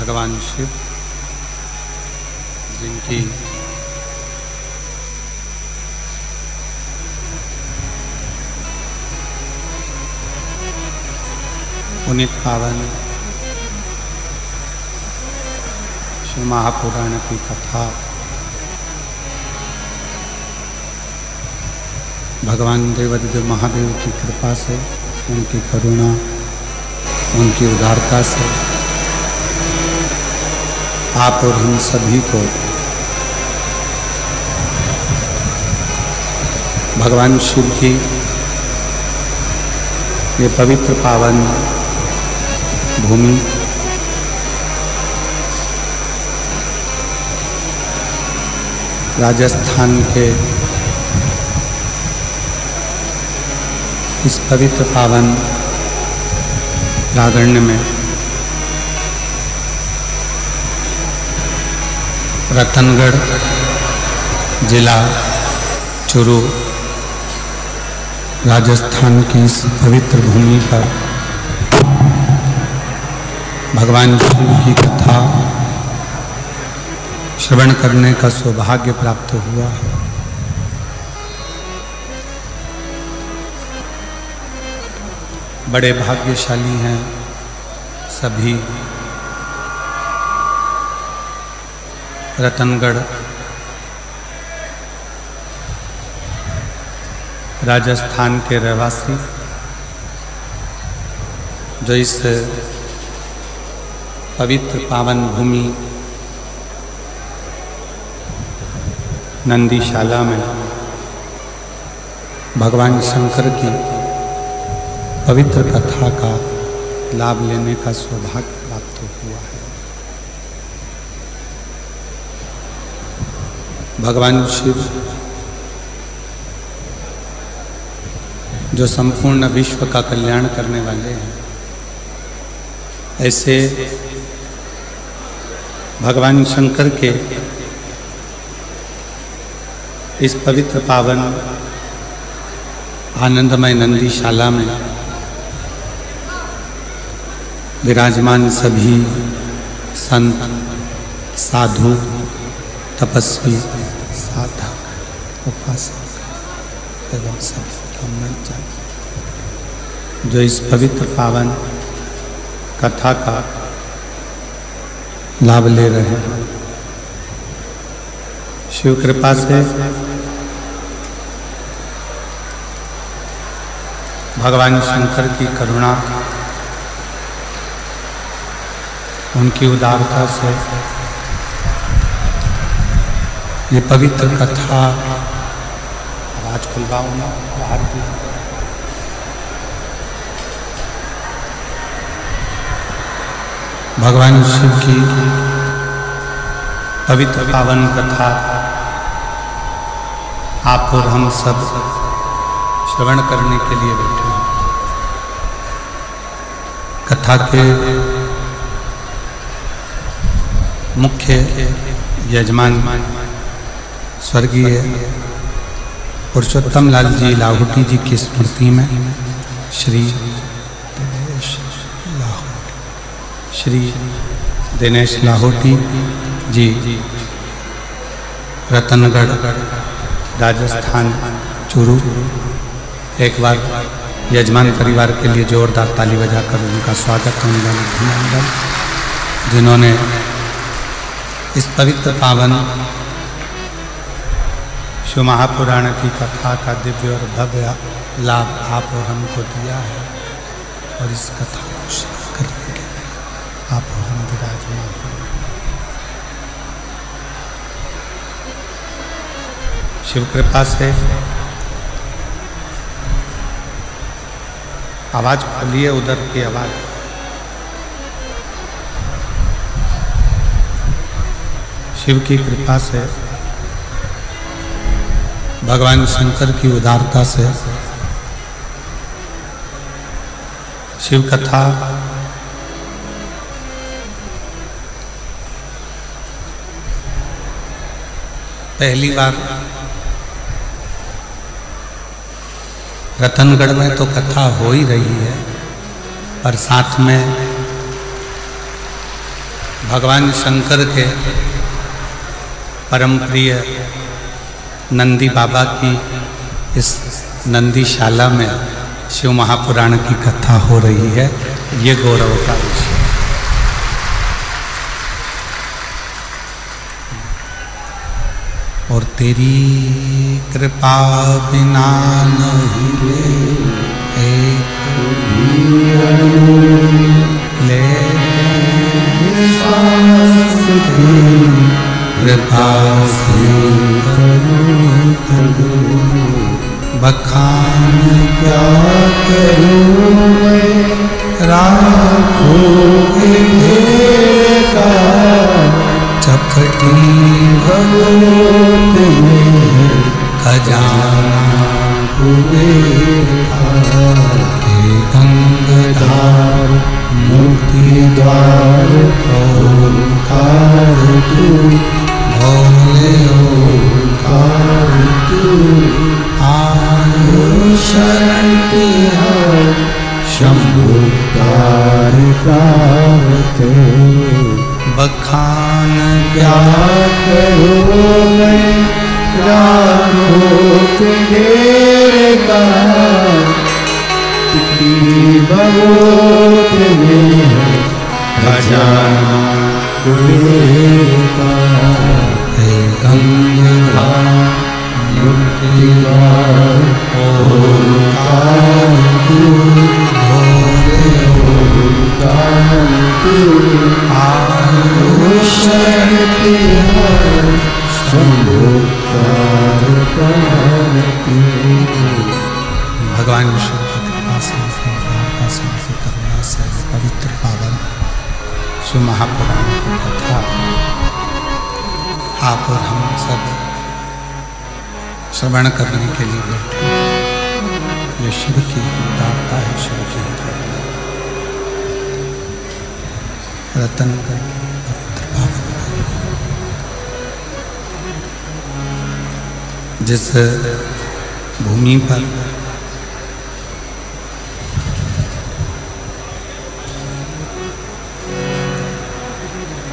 भगवान शिव जिनकी पुनीत पावन शिव महापुराण की कथा भगवान देवादिदेव महादेव की कृपा से, उनकी करुणा, उनकी उदारता से आप और हम सभी को भगवान शिव की ये पवित्र पावन भूमि राजस्थान के इस पवित्र पावन प्रांगण में रतनगढ़ जिला चूरू राजस्थान की इस पवित्र भूमि पर भगवान शिव की कथा श्रवण करने का सौभाग्य प्राप्त हुआ है। बड़े भाग्यशाली हैं सभी रतनगढ़ राजस्थान के रहवासी जो इस पवित्र पावन भूमि नंदीशाला में भगवान शंकर की पवित्र कथा का लाभ लेने का सौभाग्य प्राप्त हुआ है। भगवान शिव जो संपूर्ण विश्व का कल्याण करने वाले हैं, ऐसे भगवान शंकर के इस पवित्र पावन आनंदमय नंदीशाला में विराजमान सभी संत, साधु, तपस्वी, साधक, उपासक एवं सब ब्रह्मचारी जो इस पवित्र पावन कथा का लाभ ले रहे हैं, शिव कृपा से भगवान शंकर की करुणा, उनकी उदारता से ये पवित्र कथा, आवाज खुलवाऊं ना बाहर की, भगवान शिव की पवित्र पावन कथा आप और हम सब श्रवण करने के लिए बैठे हैं। कथा के मुख्य यजमान स्वर्गीय पुरुषोत्तम लाल जी लाहौटी जी की स्मृति में श्री दिनेश लाहौटी जी रतनगढ़ राजस्थान चूरू, एक बार यजमान परिवार के लिए जोरदार ताली बजाकर उनका स्वागत करना अभिनंदन, जिन्होंने इस पवित्र पावन शिव महापुराण की कथा का दिव्य और भव्य लाभ आप और हमको दिया है, और इस कथा को श्रवण करने के लिए आप और हम विराजमान हैं। शिव कृपा से आवाज खोलिए, उधर की आवाज। शिव की कृपा से, भगवान शंकर की उदारता से शिव कथा पहली बार रतनगढ़ में तो कथा हो ही रही है, पर साथ में भगवान शंकर के परम प्रिय नंदी बाबा की इस नंदीशाला में शिव महापुराण की कथा हो रही है। ये गौरव का विषय। और तेरी कृपा बिना नहीं ले कृपा से बखान क्या करूं मैं राखों के ढेर का चपटी भगवत में खजाना हुए गंगाधार मुक्ति द्वार ओंकार तू भोले ओंकार तू आयो शरण तिहार शंभु तार प्राप्त बखान क्या करूं मैं राखों के ढेर का भगवत में खजाना कुबेर का गंगाधार मुक्ति द्वार ओंकार तू भोले ओंकार तू आयो शरण तिहार शंभु तार प्राप्त। भगवान विष्णु की कृपा से करुणा से पवित्र पावन शिव महापुराण की कथा आप और हम सब श्रवण करने के लिए बैठे। ये शिव की दाता है, शिव की रतनगढ़ की पवित्र पावन जिस भूमि पर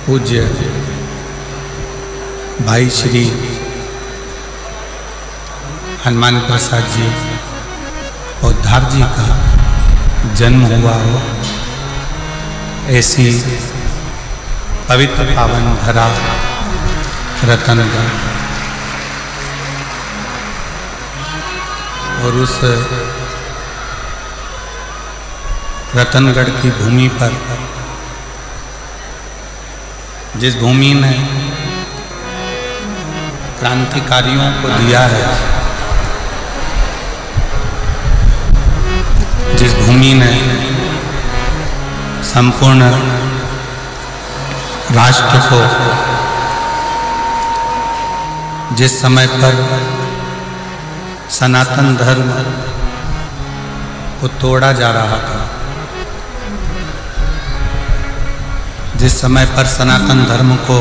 पूज्य भाई श्री हनुमान प्रसाद जी पौधार जी का जन्म हुआ हो, ऐसी पवित्र पावन धरा रतनगढ़, और उस रतनगढ़ की भूमि पर जिस भूमि ने क्रांतिकारियों को दिया है, जिस भूमि ने संपूर्ण राष्ट्र को जिस समय पर सनातन धर्म को तोड़ा जा रहा था, जिस समय पर सनातन धर्म को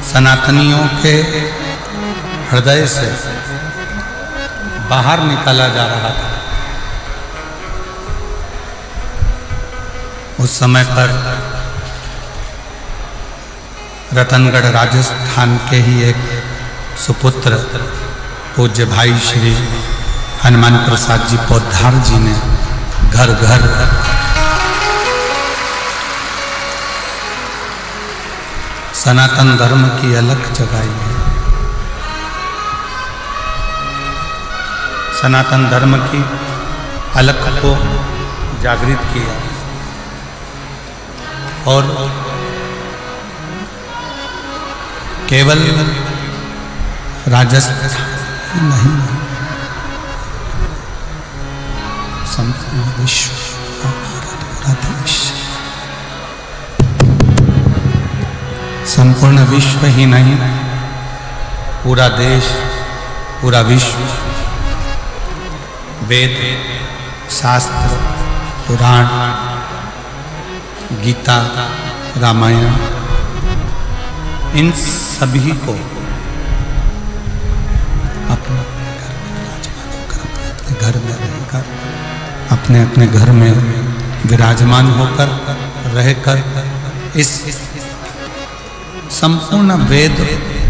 सनातनियों के हृदय से बाहर निकाला जा रहा था, उस समय पर रतनगढ़ राजस्थान के ही एक सुपुत्र पूज्य भाई श्री हनुमान प्रसाद जी पौधार जी ने घर घर सनातन धर्म की अलख जगाई है। सनातन धर्म की अलख को जागृत किया और केवल राजस्थान नहीं, संपूर्ण विश्व और भारत पूरा देश, संपूर्ण विश्व ही नहीं, पूरा देश, पूरा विश्व वेद, शास्त्र, पुराण, गीता, रामायण, इन सभी को अपने घर में रहकर, अपने अपने घर में विराजमान होकर रहकर इस संपूर्ण वेद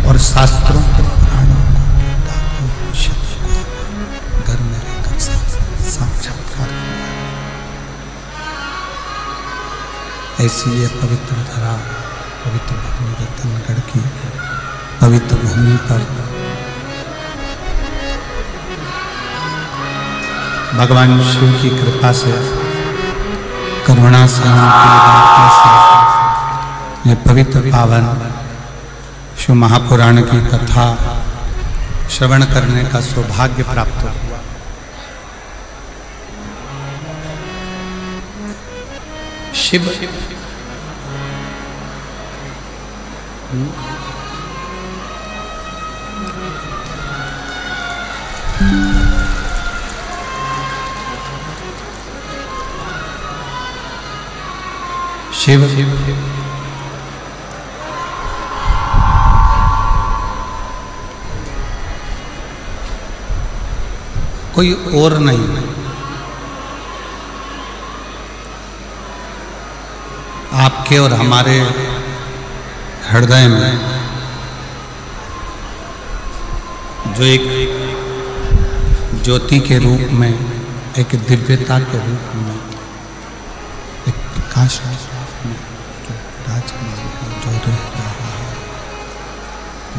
और शास्त्रों को, पुराणों को, गीता को, उपनिषद को घर में रहकर साक्षात्कार किया। ऐसी ये पवित्र धरा, पवित्र भूमि रतनगढ़ की पवित्र भूमि पर भगवान शिव की कृपा से, करुणा से, ये पवित्र पावन शिव महापुराण की कथा श्रवण करने का सौभाग्य प्राप्त हुआ। शिव कोई और नहीं, आपके और हमारे हृदय में जो एक ज्योति के रूप में, एक दिव्यता के रूप में, एक प्रकाश के रूप में जो विराजमान है, जो रह रहा है,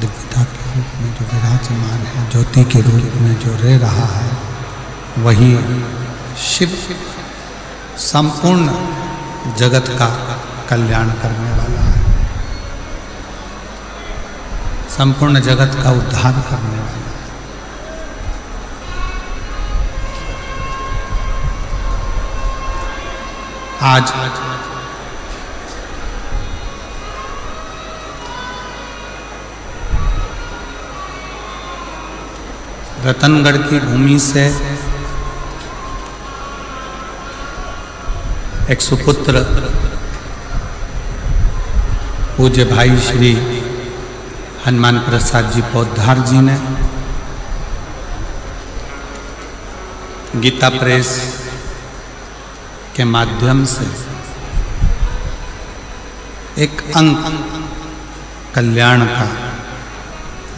दिव्यता के रूप में जो विराजमान है, ज्योति के रूप में जो रह रहा है, वही शिव संपूर्ण जगत का कल्याण करने वाला है, संपूर्ण जगत का उद्धार करने वाला है। आज रतनगढ़ की भूमि से एक सुपुत्र पूज्य भाई श्री हनुमान प्रसाद जी पौधार जी ने गीता प्रेस के माध्यम से एक अंक कल्याण का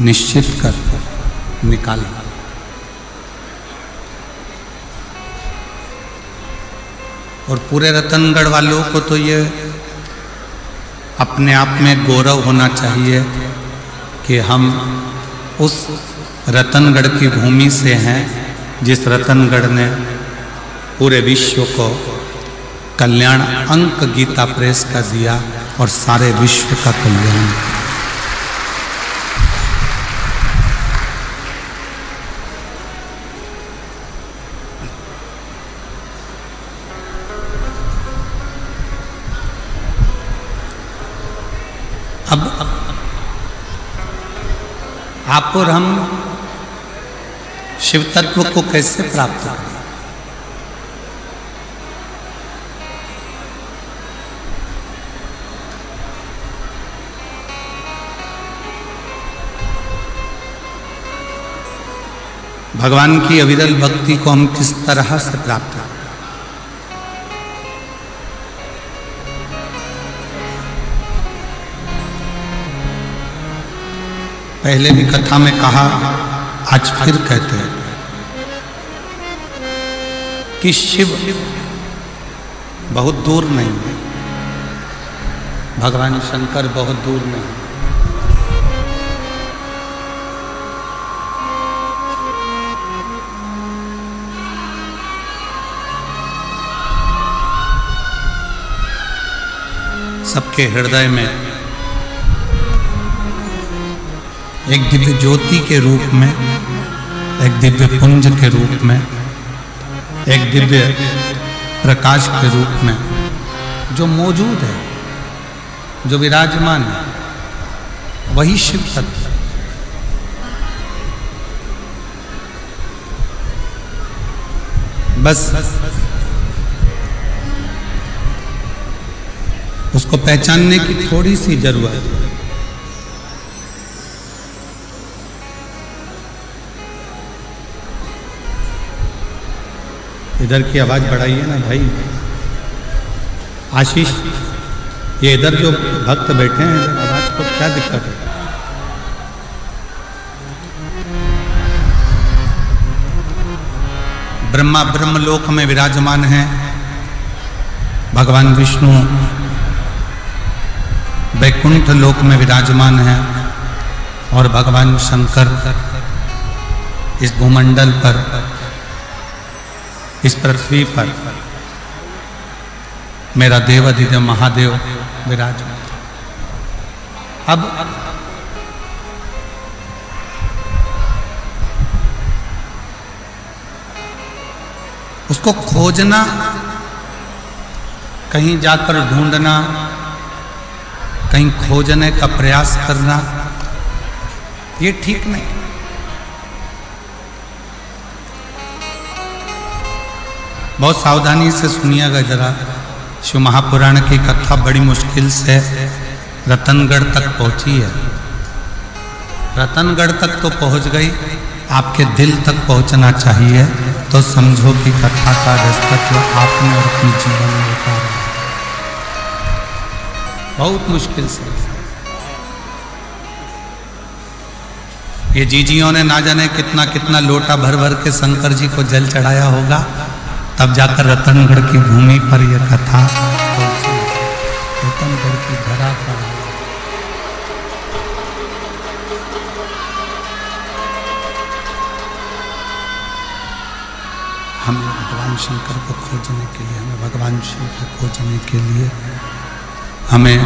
निश्चित कर निकाला। और पूरे रतनगढ़ वालों को तो ये अपने आप में गौरव होना चाहिए कि हम उस रतनगढ़ की भूमि से हैं जिस रतनगढ़ ने पूरे विश्व को कल्याण अंक गीता प्रेस का दिया और सारे विश्व का कल्याण। अब आप और हम शिव तत्व को कैसे प्राप्त करें? भगवान की अविरल भक्ति को हम किस तरह से प्राप्त करें? पहले भी कथा में कहा, आज फिर कहते हैं कि शिव बहुत दूर नहीं है, भगवान शंकर बहुत दूर नहीं है। सबके हृदय में एक दिव्य ज्योति के रूप में, एक दिव्य पुंज के रूप में, एक दिव्य प्रकाश के रूप में जो मौजूद है, जो विराजमान है, वही शिव तत्व है। बस उसको पहचानने की थोड़ी सी जरूरत है। इधर की आवाज बढ़ाइए ना भाई। आशीष, ये इधर जो भक्त बैठे हैं इधर आवाज को क्या दिक्कत है? ब्रह्मा ब्रह्मलोक में विराजमान हैं, भगवान विष्णु वैकुंठ लोक में विराजमान हैं और भगवान शंकर इस भूमंडल पर, इस पृथ्वी पर मेरा देव अधिदेव महादेव विराजमान। अब उसको खोजना, कहीं जाकर ढूंढना, कहीं खोजने का प्रयास करना, ये ठीक नहीं। बहुत सावधानी से सुनिएगा जरा। शिव महापुराण की कथा बड़ी मुश्किल से रतनगढ़ तक पहुंची है। रतनगढ़ तक तो पहुंच गई, आपके दिल तक पहुंचना चाहिए, तो समझो कि कथा का दस्तक आपने और अपने जीवन में उतारा। बहुत मुश्किल से ये जीजियों ने ना जाने कितना कितना लोटा भर भर के शंकर जी को जल चढ़ाया होगा, तब जाकर रतनगढ़ की भूमि पर यह कथा पहुंची, रतनगढ़ की धरा पर। हमें भगवान शंकर को खोजने के लिए, हमें भगवान शिव को खोजने के लिए, हमें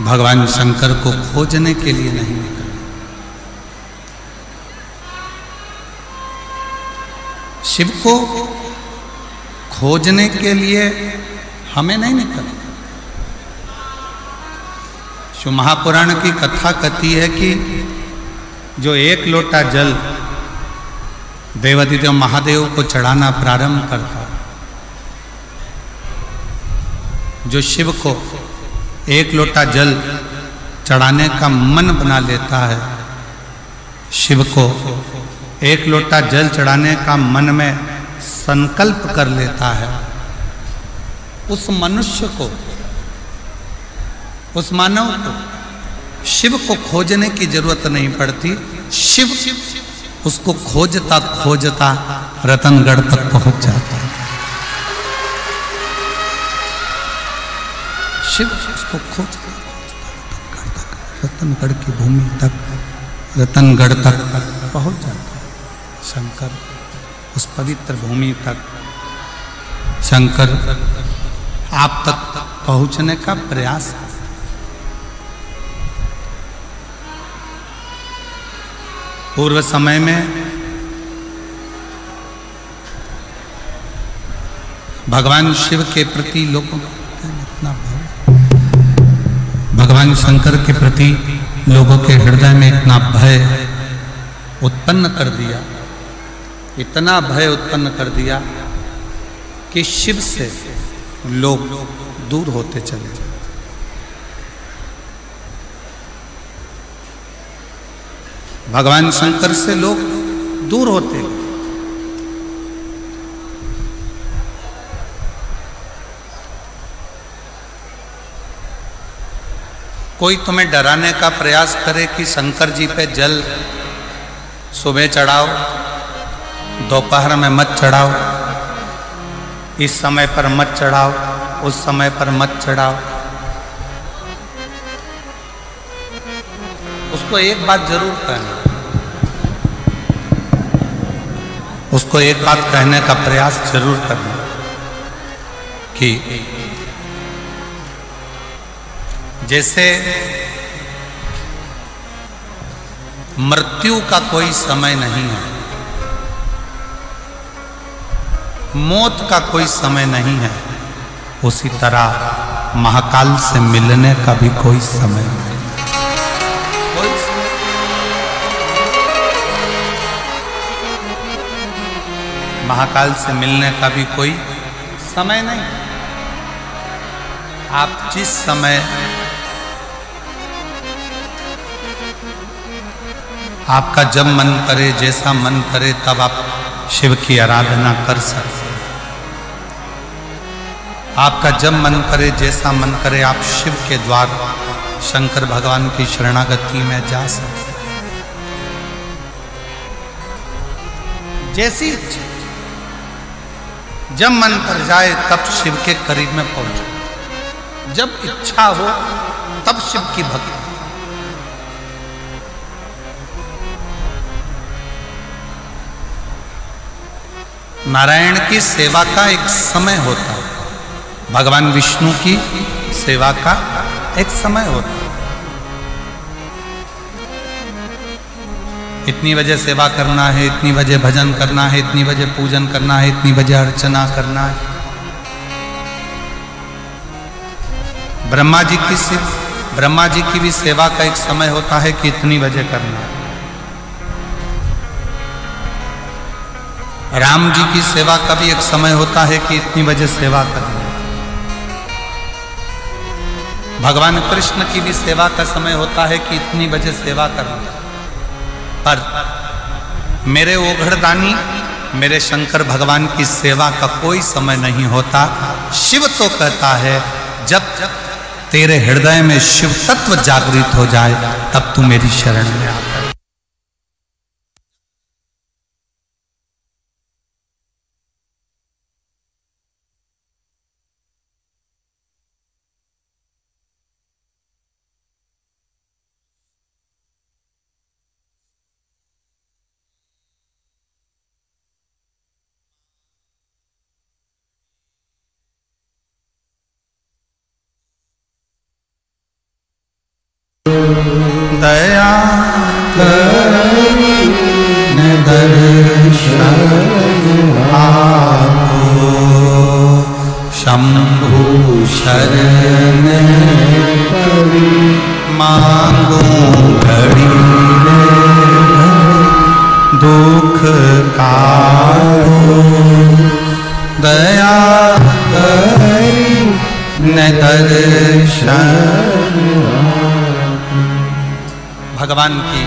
भगवान शंकर को खोजने के लिए नहीं निकलना। शिव को खोजने के लिए हमें नहीं निकलना। शिव महापुराण की कथा कहती है कि जो एक लोटा जल देवाधिदेव महादेव को चढ़ाना प्रारंभ करता, जो शिव को एक लोटा जल चढ़ाने का मन बना लेता है, शिव को एक लोटा जल चढ़ाने का मन में संकल्प कर लेता है, उस मनुष्य को, उस मानव को शिव को खोजने की जरूरत नहीं पड़ती। शिव उसको खोजता खोजता रतनगढ़ तक पहुंच जाता है। शिव उसको खोजता रतनगढ़ की भूमि तक, रतनगढ़ तक पहुंच जाता है। शंकर उस पवित्र भूमि तक, शंकर आप तक पहुंचने का प्रयास है। पूर्व समय में भगवान शिव के प्रति लोगों का इतना भय, भगवान शंकर के प्रति लोगों के हृदय में इतना भय उत्पन्न कर दिया, इतना भय उत्पन्न कर दिया कि शिव से लोग दूर होते चले गए। भगवान शंकर से लोग दूर होते गए। कोई तुम्हें डराने का प्रयास करे कि शंकर जी पे जल सुबह चढ़ाओ, दोपहर में मत चढ़ाओ, इस समय पर मत चढ़ाओ, उस समय पर मत चढ़ाओ, उसको एक बात जरूर कहना, उसको एक बात कहने का प्रयास जरूर करना कि जैसे मृत्यु का कोई समय नहीं है, मौत का कोई समय नहीं है, उसी तरह महाकाल से मिलने का भी कोई समय नहीं। महाकाल से मिलने का भी कोई समय नहीं। आप जिस समय आपका जब मन करे, जैसा मन करे, तब आप शिव की आराधना कर सकते। आपका जब मन करे, जैसा मन करे, आप शिव के द्वार शंकर भगवान की शरणागति में जा सकते। जैसी इच्छा, जब मन कर जाए तब शिव के करीब में पहुंचो। जब इच्छा हो तब शिव की भक्ति। नारायण की सेवा का एक समय होता है, भगवान विष्णु की सेवा का एक समय होता है। इतनी बजे सेवा करना है, इतनी बजे भजन करना है, इतनी बजे पूजन करना है, इतनी बजे अर्चना करना है। ब्रह्मा जी की भी सेवा का एक समय होता है कि इतनी बजे करना है। राम जी की सेवा का भी एक समय होता है कि इतनी बजे सेवा करना है। भगवान कृष्ण की भी सेवा का समय होता है कि इतनी बजे सेवा करना है। पर मेरे ओघड़दानी, मेरे शंकर भगवान की सेवा का कोई समय नहीं होता। शिव तो कहता है जब तेरे हृदय में शिव तत्व जागृत हो जाए तब तू मेरी शरण में आता। दया करी न दर्शन आपो, शंभु शरण परि मांगो घड़ी दुख काटो। दया करी न दर्शन। भगवान की,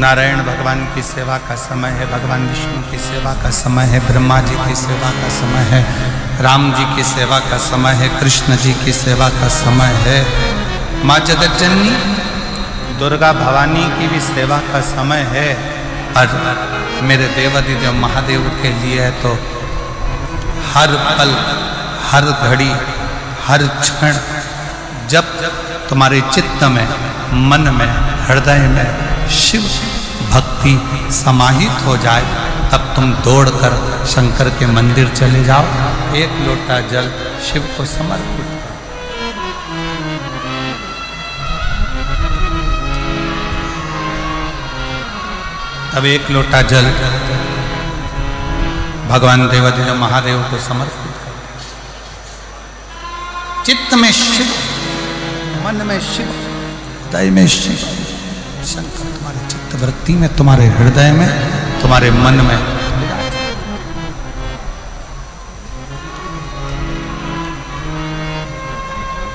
नारायण भगवान की सेवा का समय है, भगवान विष्णु की सेवा का समय है, ब्रह्मा जी की सेवा का समय है, राम जी की सेवा का समय है, कृष्ण जी की सेवा का समय है, माँ जगत जननी दुर्गा भवानी की भी सेवा का समय है। और मेरे देवादिदेव महादेव के लिए तो हर पल, हर घड़ी, हर क्षण जब तुम्हारे चित्त में, मन में, हृदय में शिव भक्ति समाहित हो जाए तब तुम दौड़कर शंकर के मंदिर चले जाओ, एक लोटा जल शिव को समर्पित करो। तब एक लोटा जल भगवान देवादिदेव महादेव को समर्पित करो। चित्त में शिव, मन में शिव, हृदय में शिव। शंकर तुम्हारे चित्त वृत्ति में, तुम्हारे हृदय में, तुम्हारे मन में।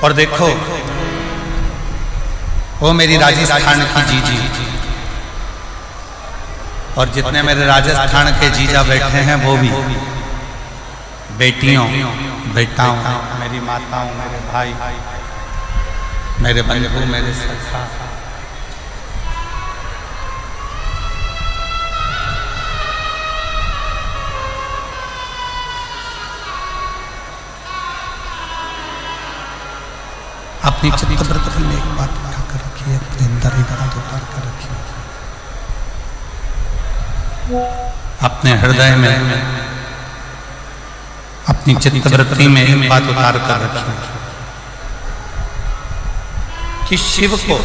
और देखो वो मेरी राजस्थान की जीजी, और जितने मेरे राजस्थान के जीजा बैठे हैं वो भी बेटियों, बेटाओं, मेरी माताओं, मेरे भाई, मेरे बंधु, मेरे सखा। अपनी चित्त वृत्ति में एक बात उठा कर रखिए, अपने अंदर एक बात उतार कर रखिए, अपने हृदय में, अपनी चित्त वृत्ति में एक बात उतार कर रखिए कि शिव को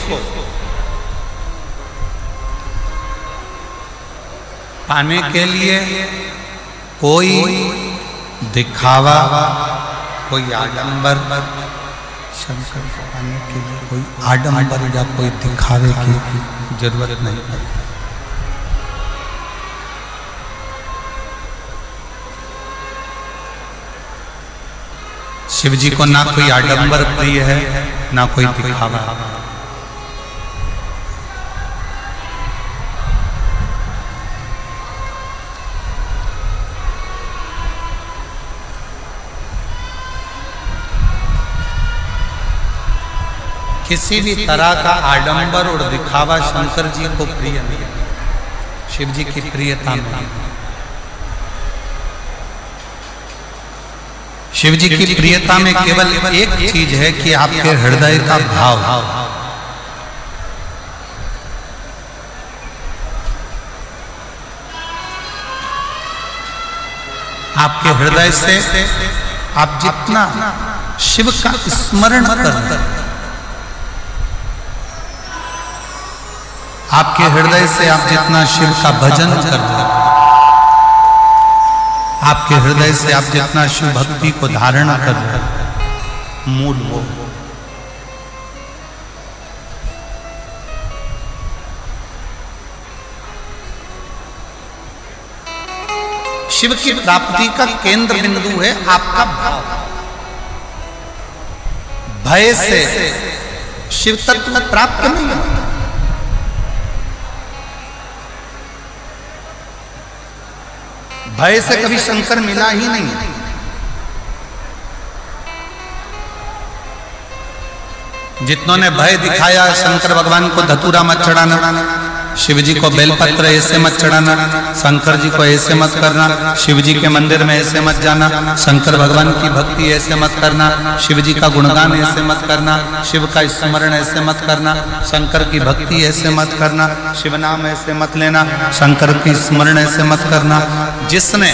पाने के लिए कोई दिखावा, कोई आडंबर, शंकर को पाने के लिए कोई आडंबर या कोई दिखावे की जरूरत नहीं पड़ती। शिव जी को ना कोई आडंबर प्रिय है, ना कोई दिखावा। किसी भी तरह का आडंबर और दिखावा शंकर जी को प्रिय नहीं, शिव जी की प्रियता में। शिव जी की प्रियता में केवल एक चीज है कि आपके हृदय का भाव। आपके हृदय से आप जितना शिव का स्मरण कर रहे हैं, आपके हृदय से आप जितना शिव का भजन कर रहे हैं, आपके हृदय से आप जितना शिव भक्ति को धारण कर रहे हैं, मूल वो। शिव की प्राप्ति का केंद्र बिंदु है आपका भाव। भय से शिव तत्व प्राप्त नहीं होता। भय से कभी शंकर मिला ही नहीं। जितनों ने भय दिखाया शंकर भगवान को धतूरा मत चढ़ाना, शिव जी को बेलपत्र ऐसे मत चढ़ाना, शंकर जी को ऐसे मत करना, शिव जी के मंदिर में ऐसे मत जाना, शंकर भगवान की भक्ति ऐसे मत करना, शिव जी का गुणगान ऐसे मत करना, शिव का स्मरण ऐसे मत करना, शंकर की भक्ति ऐसे मत करना, शिव नाम ऐसे मत लेना, शंकर की स्मरण ऐसे मत करना। जिसने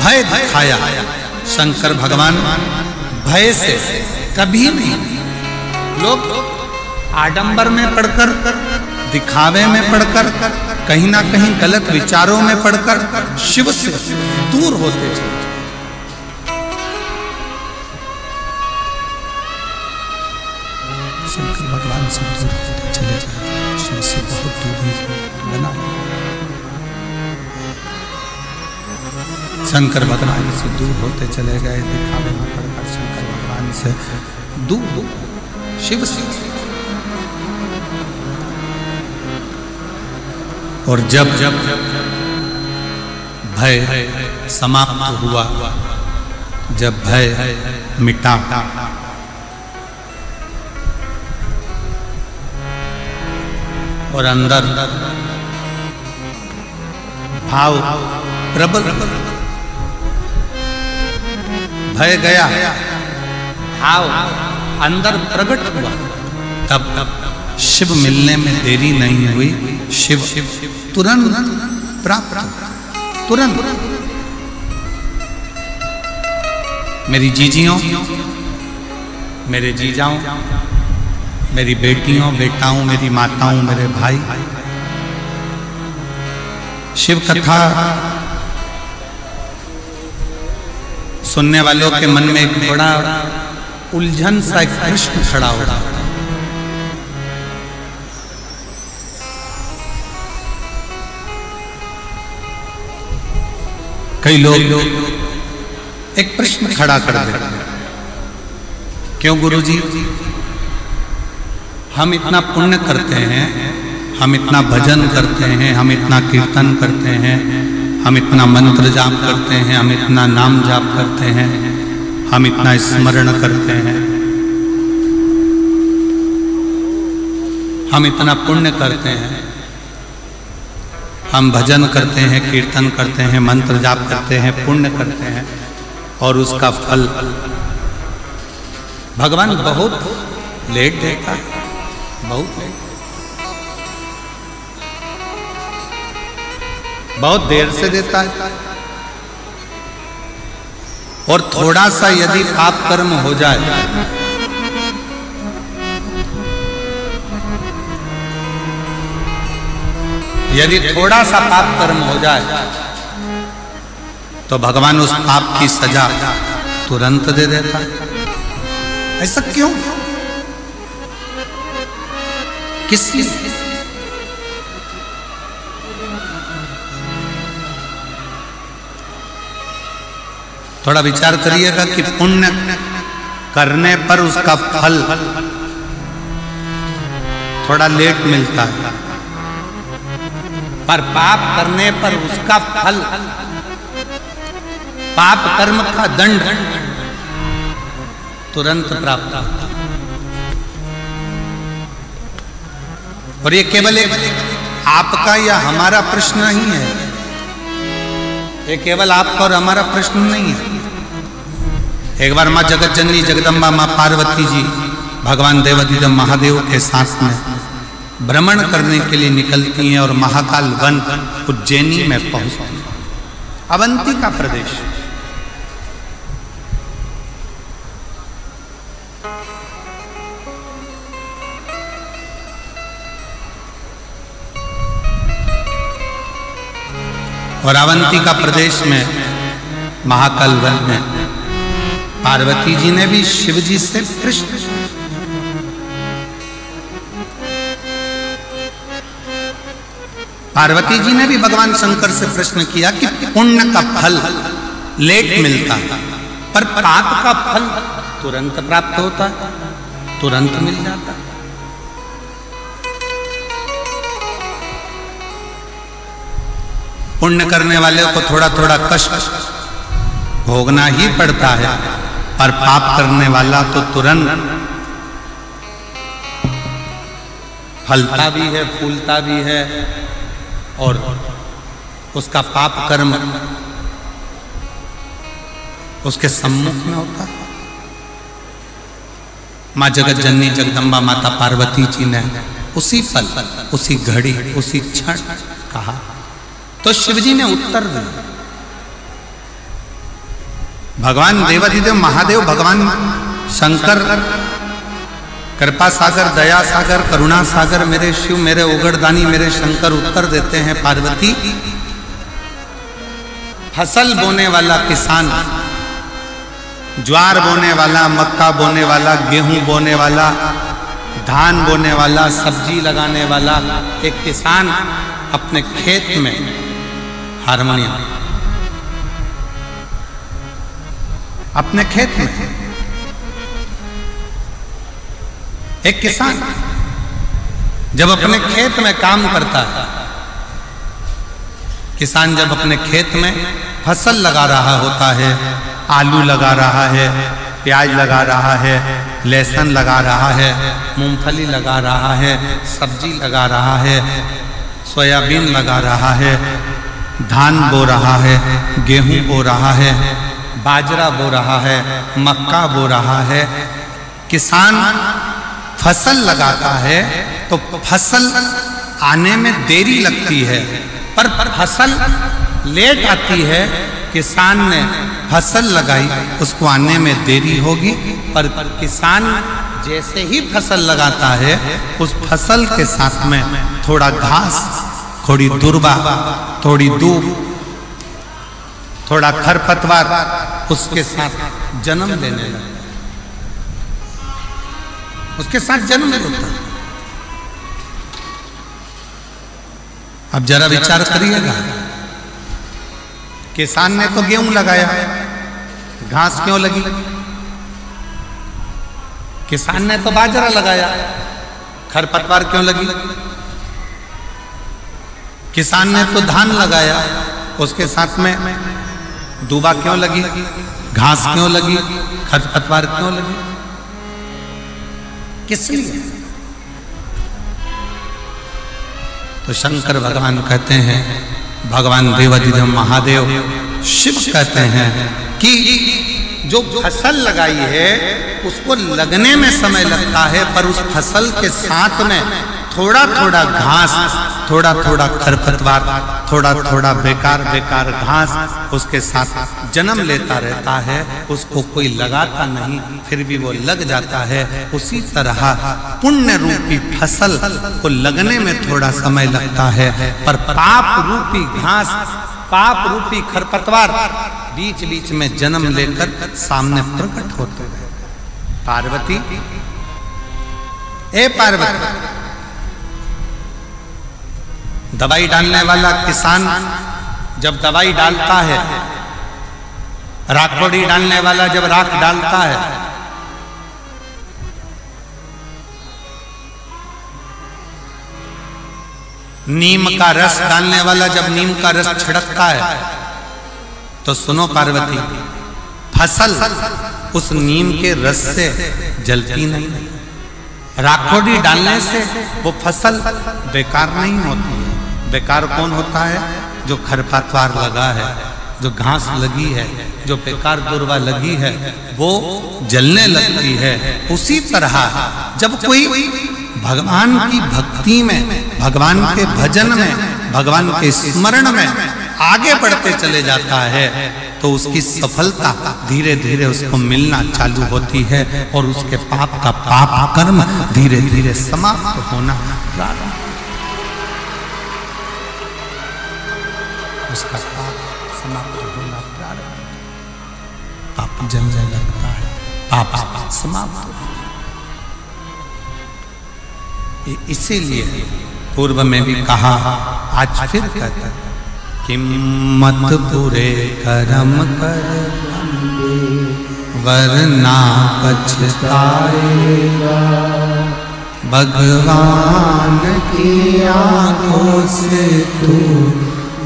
भय दिखाया शंकर भगवान भय से कभी नहीं। लोग आडंबर में पढ़कर, दिखावे में पढ़कर, कहीं ना कहीं गलत विचारों में पढ़कर शिव से दूर होते चले। शंकर भगवान से दूर होते चले जाए, शिव से बहुत दूरी बना। शंकर भगवान से दूर होते चले गए, दिखावे में पढ़कर शंकर भगवान से दूर, शिव से। और जब भय समाप्त हुआ, जब भय मिटा, और अंदर भाव प्रबल, भय गया, भाव अंदर प्रकट हुआ, तब शिव मिलने में देरी नहीं हुई। शिव तुरंत प्राप्त, तुरंत। मेरी जीजियों, मेरे जीजाओं, मेरी बेटियों, बेटाओं, मेरी माताओं, मेरे भाई, शिव कथा सुनने वालों के मन में एक बड़ा उलझन सा एक प्रश्न खड़ा हो रहा है। कई लोग एक प्रश्न खड़ा कर देते हैं, क्यों गुरुजी हम इतना पुण्य करते हैं, हम इतना भजन करते हैं, हम इतना कीर्तन करते हैं, हम इतना मंत्र जाप करते हैं, हम इतना नाम जाप करते हैं, हम इतना स्मरण करते हैं, हम इतना पुण्य करते हैं, हम भजन करते हैं, कीर्तन करते हैं, मंत्र जाप करते हैं, पुण्य करते हैं, और उसका फल भगवान बहुत लेट देता है, बहुत लेट, बहुत देर से देता है। और थोड़ा सा यदि पाप कर्म हो जाए, यदि थोड़ा सा पाप कर्म हो जाए, तो भगवान उस पाप की सजा तुरंत दे देता है। ऐसा क्यों? किस लिए? थोड़ा विचार करिएगा कि पुण्य करने पर उसका फल थोड़ा लेट मिलता है, पर पाप करने पर उसका फल, पाप कर्म का दंड तुरंत प्राप्त होता है। और ये केवल एक आपका या हमारा प्रश्न नहीं है, ये केवल आपका और हमारा प्रश्न नहीं है। एक बार माँ जगत जननी जगदम्बा माँ पार्वती जी भगवान देवाधिदेव महादेव के साथ में भ्रमण करने के लिए निकलती हैं और महाकाल वन उज्जैनी में पहुंचती हैं, अवंती का प्रदेश। और अवंती का प्रदेश में महाकाल वन में पार्वती जी ने भी शिव जी से प्रश्न, पार्वती जी ने भी भगवान शंकर से प्रश्न किया कि पुण्य का फल लेट मिलता है पर पाप का फल तुरंत प्राप्त होता है, तुरंत मिल जाता है। पुण्य करने वाले को थोड़ा थोड़ा कष्ट भोगना ही पड़ता है, और पाप करने वाला तो तुरंत फलता भी है, फूलता भी है, और उसका पाप कर्म उसके सम्मुख में होता है। माँ जगत जननी जगदम्बा माता पार्वती जी ने उसी पल, उसी घड़ी, उसी क्षण कहा तो शिवजी ने उत्तर दिया। भगवान देवाधिदेव महादेव, भगवान शंकर कृपा सागर, दया सागर, करुणा सागर, मेरे शिव, मेरे उगड़दानी, मेरे शंकर उत्तर देते हैं, पार्वती फसल बोने वाला किसान, ज्वार बोने वाला, मक्का बोने वाला, गेहूं बोने वाला, धान बोने वाला, सब्जी लगाने वाला एक किसान अपने खेत में हारमोनियम, अपने खेत में एक किसान जब अपने खेत में काम करता है, किसान जब अपने खेत में फसल लगा रहा होता है, आलू लगा रहा है, प्याज लगा रहा है, लहसुन लगा रहा है, मूंगफली लगा रहा है, सब्जी लगा रहा है, सोयाबीन लगा रहा है, धान बो रहा है, गेहूं बो रहा है, बाजरा बो रहा है, मक्का बो रहा है। किसान फसल लगाता है तो फसल आने में देरी लगती है, पर फसल लेट आती है। किसान ने फसल लगाई, उसको आने में देरी होगी, पर किसान जैसे ही फसल लगाता है उस फसल के साथ में थोड़ा घास, थोड़ी दुर्बा, थोड़ी दूब, थोड़ा खरपतवार उसके साथ जन्म लेने लगता है, उसके साथ जन्म लेता है। अब जरा विचार करिएगा, किसान ने तो गेहूं लगाया, घास क्यों लगी? किसान ने तो बाजरा लगाया, खरपतवार क्यों लगी? किसान ने तो धान लगाया, उसके साथ में दूबा क्यों लगी? घास क्यों लगी? खरपतवार क्यों लगी? किस लिए? तो शंकर भगवान कहते हैं, भगवान देवाधिदेव महादेव शिव कहते हैं कि जो फसल लगाई है उसको लगने में समय लगता है, पर उस फसल के साथ में थोड़ा थोड़ा घास, थोड़ा थोड़ा खरपतवार, थोड़ा थोड़ा बेकार बेकार घास उसके साथ जन्म लेता रहता है। उसको कोई लगाता नहीं, फिर भी वो लग जाता है। उसी तरह पुण्य रूपी फसल को लगने में थोड़ा समय लगता है, पर पाप रूपी घास, पाप रूपी खरपतवार बीच बीच में जन्म लेकर सामने प्रकट होते हैं। पार्वती, ए पार्वती, दवाई डालने वाला किसान जब दवाई डालता है, राखोड़ी डालने वाला जब राख डालता है, नीम का रस डालने वाला जब नीम का रस छिड़कता है, तो सुनो पार्वती, फसल उस नीम के रस से जलती नहीं, राखोड़ी डालने से वो फसल बेकार नहीं होती है। बेकार कौन होता है? जो खरपतवार लगा है, जो घास लगी है, जो बेकार दुर्वा लगी है, वो जलने लगती है। उसी तरह जब कोई भगवान की भक्ति में, भगवान के भजन में, भगवान के स्मरण में आगे बढ़ते चले जाता है तो उसकी सफलता धीरे धीरे उसको मिलना चालू होती है और उसके पाप का पाप कर्म धीरे धीरे समाप्त होना प्रारंभ, उसका पाप समाप्त होना प्रारंभ, पाप जलने लगता है, पाप समाप्त होता है। इसीलिए पूर्व में भी कहा, आज फिर कहता है कि मत बुरे कर्म कर वरना पछताएगा, भगवान की आंखों से तू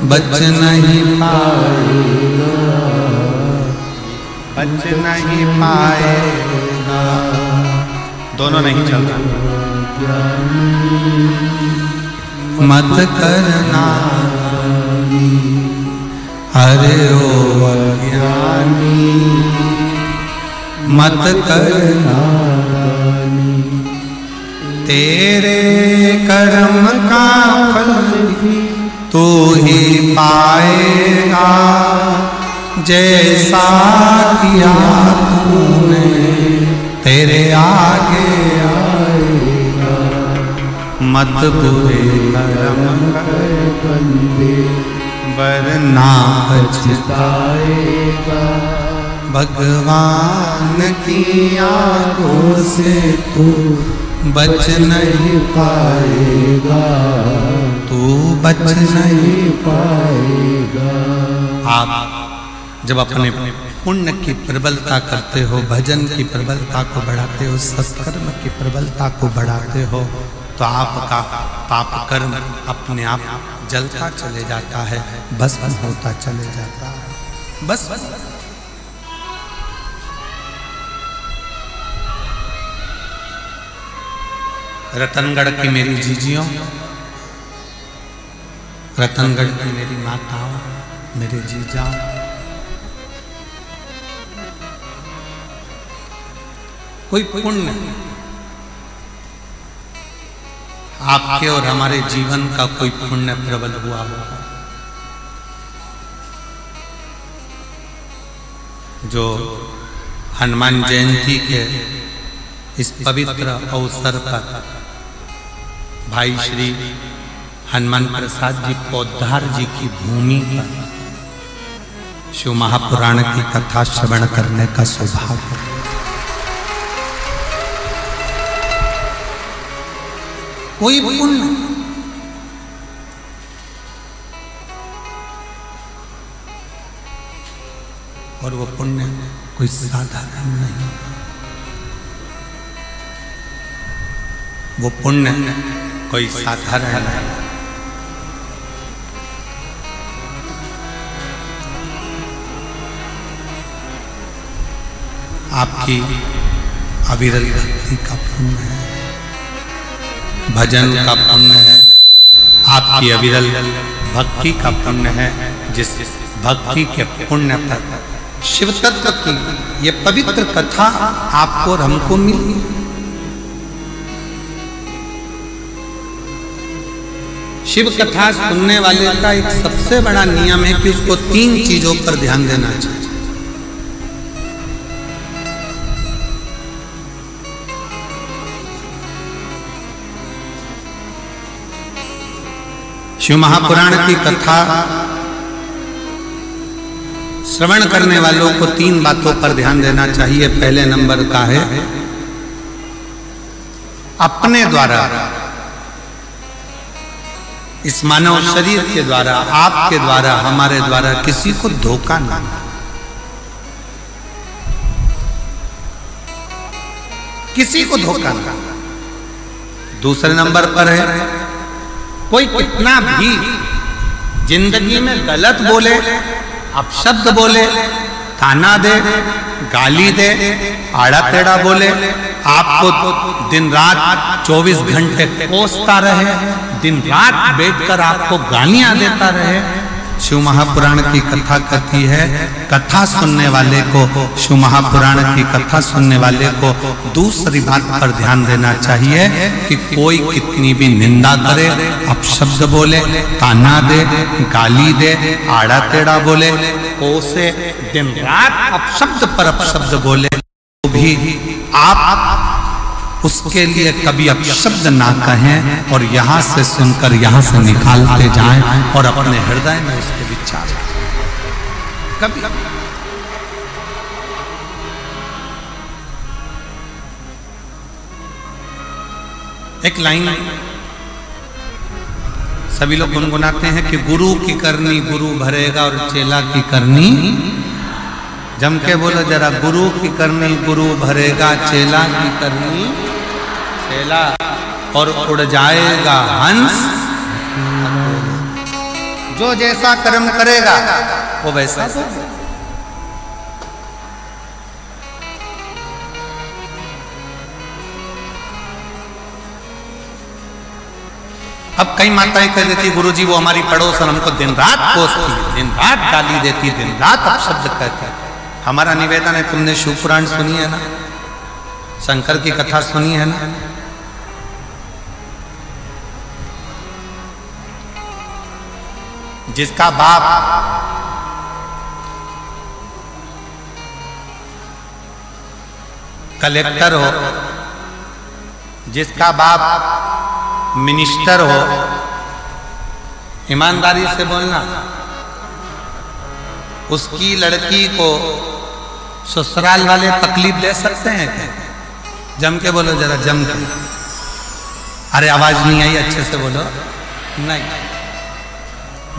बच नहीं पाएगा, बच नहीं पाएगा। दोनों नहीं चलता। मत करना अरे ओ अज्ञानी, मत करना तेरे कर्म का फल तू ही पाएगा, जैसा किया तूने तेरे आगे आएगा। मत बुरे कर्म कर बंदे वरना पछताएगा, भगवान की आंखों से तू बच नहीं पाएगा, तू बच नहीं पाएगा। आप जब अपने पुण्य की प्रबलता करते हो, भजन की प्रबलता को बढ़ाते हो, सत्कर्म की प्रबलता को बढ़ाते हो, तो आपका पाप कर्म अपने आप जलता चले जाता है, बस होता चले जाता है, बस। रतनगढ़ की मेरी जीजियों, रतनगढ़ की मेरी माताओं, मेरे जीजाओं, कोई पुण्य आपके और हमारे जीवन का कोई पुण्य प्रबल हुआ होगा, जो हनुमान जयंती के इस पवित्र अवसर पर भाई श्री हनुमान प्रसाद जी पौधार जी की भूमि पर शिव महापुराण की कथा श्रवण करने का सौभाग्य, कोई पुण्य और वो पुण्य कोई साधारण नहीं, वो पुण्य कोई साधारण नहीं। आपकी अविरल भक्ति का पुण्य है, भजन का पुण्य है, आपकी अविरल भक्ति का पुण्य है, जिस भक्ति के पुण्य पर शिव तत्व की ये पवित्र कथा आपको और हमको मिली। शिव कथा सुनने वाले का एक सबसे बड़ा नियम है कि उसको 3 चीजों पर ध्यान देना चाहिए। शिव महापुराण की कथा श्रवण करने वालों को 3 बातों पर ध्यान देना चाहिए। पहले नंबर का है, अपने द्वारा, इस मानव शरीर के द्वारा, आपके द्वारा, हमारे द्वारा किसी को धोखा ना, किसी को धोखा ना। दूसरे नंबर पर है, कोई कितना भी जिंदगी में गलत बोले, अपशब्द बोले, ताना दे, गाली दे, आड़ा टेढ़ा बोले, आपको दिन रात 24 घंटे कोसता रहे, दिन रात बैठकर आपको गालियां देता रहे, शिव महापुराण की कथा कहती है, कथा सुनने वाले को, शिव महापुराण की कथा सुनने वाले को दूसरी बात पर ध्यान देना चाहिए कि कोई कितनी भी निंदा करे, अपशब्द बोले, ताना दे, गाली दे, आड़ा टेढ़ा बोले, कोसे, दिन रात अपशब्द पर अपशब्द बोले, तो भी आप उसके लिए कभी अपशब्द ना कहें और यहां से सुनकर यहां से निकालते जाएं और अपने हृदय में उसके विचार कभी एक लाइन सभी लोग गुनगुनाते हैं कि गुरु की करनी गुरु भरेगा और चेला की करनी, जम के बोलो जरा, गुरु की करनी गुरु भरेगा, चेला की करनी चेला, और उड़ जाएगा हंस। जो जैसा कर्म करेगा वो वैसा होगा। अब कई माताएं कह देती, गुरुजी वो हमारी पड़ोसन हमको दिन रात कोसती, दिन रात गाली देती, दिन रात अपशब्द कहती। हमारा निवेदन है, तुमने शिव पुराण सुनी है ना, शंकर की कथा सुनी है ना, जिसका बाप कलेक्टर हो, जिसका बाप मिनिस्टर हो, ईमानदारी से बोलना, उसकी लड़की को ससुराल वाले तकलीफ दे सकते हैं क्या? जम के बोलो जरा, जम के। अरे आवाज नहीं आई, अच्छे से बोलो। नहीं,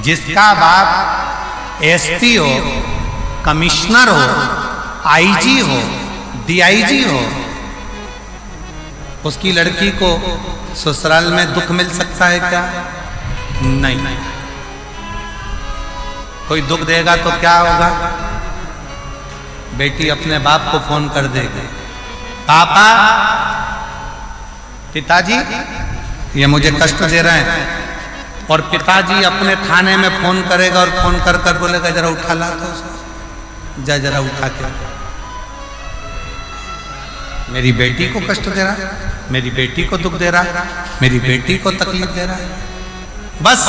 जिसका बाप एसपी हो, कमिश्नर हो, आईजी हो, डीआईजी हो, उसकी लड़की को ससुराल में दुख मिल सकता है क्या? नहीं। कोई दुख देगा तो क्या होगा? बेटी अपने बाप को फोन कर देगी, पापा, पिताजी ये मुझे कष्ट दे रहे हैं, और पिताजी अपने थाने में फोन करेगा और फोन कर कर बोलेगा जरा उठा ला तो जा, जरा उठा के, मेरी बेटी को कष्ट दे रहा है, मेरी बेटी को दुख दे रहा है, मेरी बेटी को तकलीफ दे रहा है। बस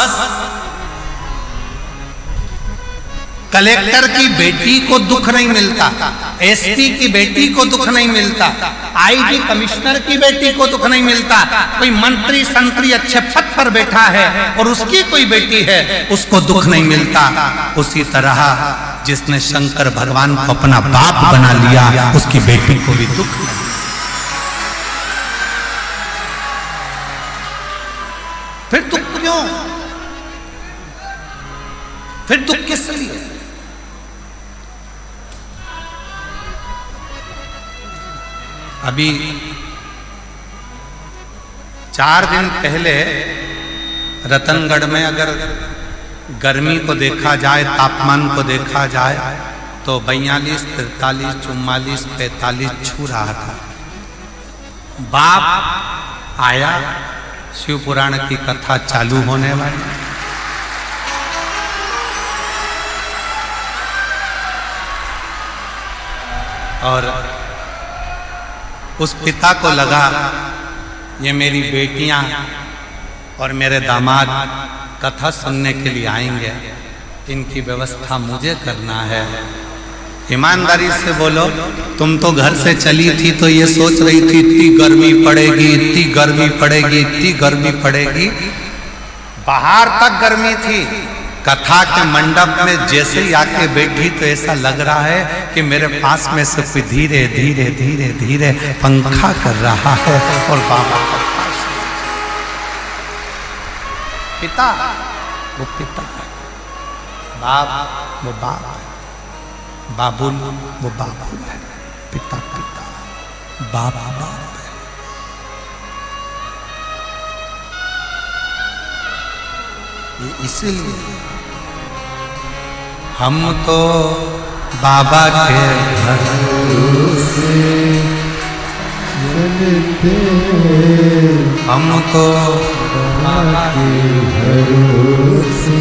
कलेक्टर की बेटी को दुख नहीं मिलता, एसपी की बेटी को दुख नहीं मिलता, आईजी कमिश्नर की बेटी को दुख नहीं मिलता, कोई मंत्री संतरी अच्छे पद पर बैठा है और उसकी कोई बेटी है उसको दुख नहीं मिलता। उसी तरह जिसने शंकर भगवान को अपना बाप बना लिया उसकी बेटी को भी दुख नहीं। फिर दुख क्यों? फिर दुख किस लिए? अभी 4 दिन पहले रतनगढ़ में अगर गर्मी को देखा जाए, तापमान को देखा जाए तो 42, 43, 44, 45 छू रहा था। बाप आया, शिव पुराण की कथा चालू होने वाली, और उस पिता को लगा ये मेरी बेटियां और मेरे दामाद कथा सुनने के लिए आएंगे, इनकी व्यवस्था मुझे करना है। ईमानदारी से बोलो, तुम तो घर से चली थी तो ये सोच रही थी इतनी गर्मी पड़ेगी, इतनी गर्मी पड़ेगी, इतनी गर्मी पड़ेगी, बाहर तक गर्मी थी, कथा के मंडप में जैसे ही आके बैठी तो ऐसा लग रहा है कि मेरे पास में से कोई धीरे धीरे धीरे धीरे पंखा कर रहा है। और बाबा पिता वो पिता है, बाप वो बाप है, बाबुल वो बाबुल है, पिता पिता, बाप बाप है। ये इसीलिए हम तो बाबा के भरोसे चलते हम तो बाबा के भरोसे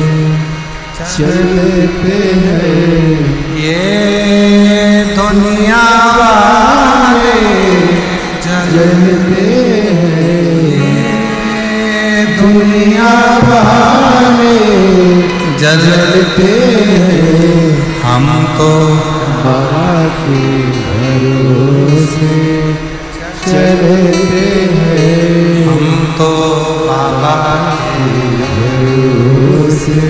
चलते हैं। ये दुनिया वाले चलते हैं, दुनिया वाले जलते हैं, हम तो बाबा के भरोसे चलते हैं, हम तो बाबा के भरोसे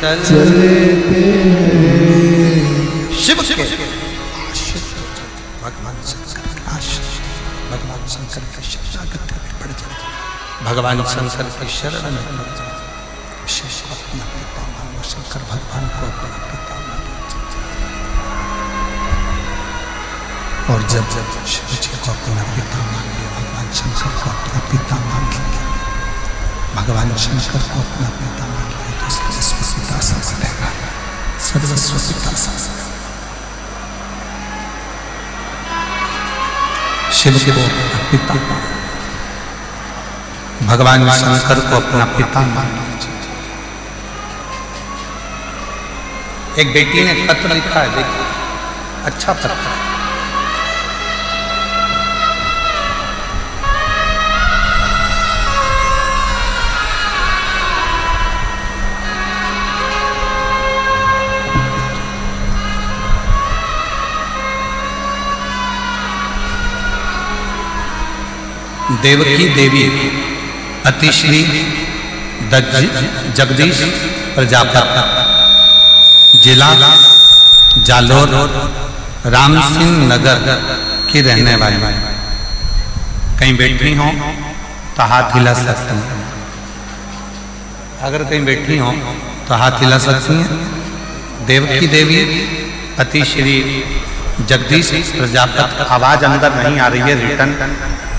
चलते हैं। शिव के भगवान शंकर के आशीष, भगवान शंकर के शरणागत में पड़ जाए, भगवान शंकर की शरण में पड़ जाए। शिव को अपना पिता मानो, शंकर भगवान को अपना पिता मानो। और जब जब शिव जी को अपना पिता मान लिया, भगवान शंकर को अपना पिता मान लिया, भगवान शंकर को अपना पिता मान लिया, तो सर्वस्व पिता सा बनेगा, सर्वस्व पिता सा। शिव को अपना पिता, भगवान शंकर को अपना पिता मान लीजिए। एक बेटी ने पत्र लिखा है, देखिए, अच्छा पत्र। देवकी देवी अतिश्री जगदीश प्रजापति, जिला जालोर, राम सिंह नगर की रहने वाली। कहीं बैठी हो तो हाथ हिला सकती हैं, अगर कहीं बैठी हो तो हाथ हिला सकती हैं। देवकी देवी अतिश्री जगदीश प्रजापति। आवाज अंदर नहीं आ रही है, रिटर्न